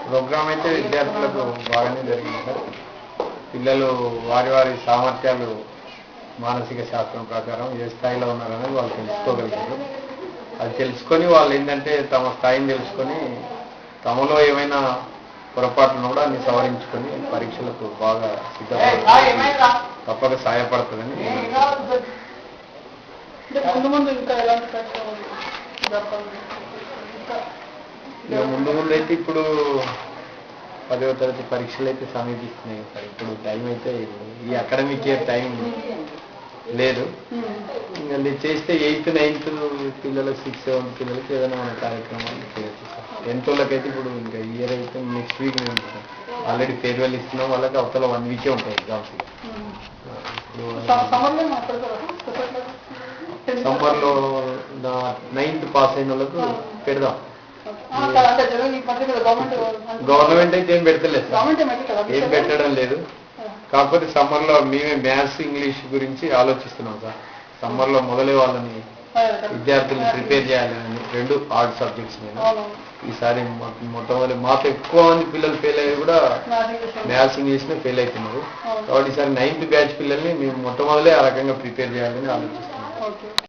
Programme అయితే విద్యార్థులకు బాగానే జరిగింది సార్. పిల్లలు వారి వారి సామర్థ్యాలు మానసిక శాస్త్రం ప్రకారం ఏ స్థాయిలో ఉన్నారనేది వాళ్ళు తెలుసుకోగలిగారు. అది తెలుసుకొని వాళ్ళు ఏంటంటే తమ స్థాయిని తెలుసుకొని తమలో ఏమైనా పొరపాట్లను కూడా అన్ని సవరించుకొని పరీక్షలకు బాగా సిద్ధపడుతుంది, తప్పక సహాయపడుతుందని. ముందు అయితే ఇప్పుడు 10వ తరగతి పరీక్షలు అయితే సమీపిస్తున్నాయి సార్. ఇప్పుడు టైం అయితే ఈ అకాడమిక్ ఇయర్ టైం లేదు. ఇంకా చేస్తే 8th 9th పిల్లలకు 6th 7th పిల్లలకి ఏదైనా మన కార్యక్రమాలు చేయొచ్చు సార్. 10th వాళ్ళకైతే ఇప్పుడు ఇంకా ఇయర్ అయితే నెక్స్ట్ వీక్ మేము ఆల్రెడీ ఫేర్వెల్ ఇస్తున్నాం. వాళ్ళకి అవతల 1 వీకే ఉంటాయి ఎగ్జామ్స్. సమ్మర్లో 9th పాస్ అయిన వాళ్ళకు పెడదాం. గవర్నమెంట్ అయితే ఏం పెడతలేదు సార్, ఏం పెట్టడం లేదు. కాకపోతే సమ్మర్లో మేమే మ్యాథ్స్ ఇంగ్లీష్ గురించి ఆలోచిస్తున్నాం సార్. సమ్మర్లో మొదలై వాళ్ళని విద్యార్థులను ప్రిపేర్ చేయాలని 2 హార్డ్ సబ్జెక్ట్స్ మీద. ఈసారి మొట్టమొదటి మాకు ఎక్కువ మంది పిల్లలు ఫెయిల్ అయ్యి కూడా మ్యాథ్స్ ఇంగ్లీష్ ఫెయిల్ అవుతున్నారు. కాబట్టి ఈసారి 9th బ్యాచ్ పిల్లల్ని మేము మొట్టమొదలే ఆ రకంగా ప్రిపేర్ చేయాలని ఆలోచిస్తున్నాం.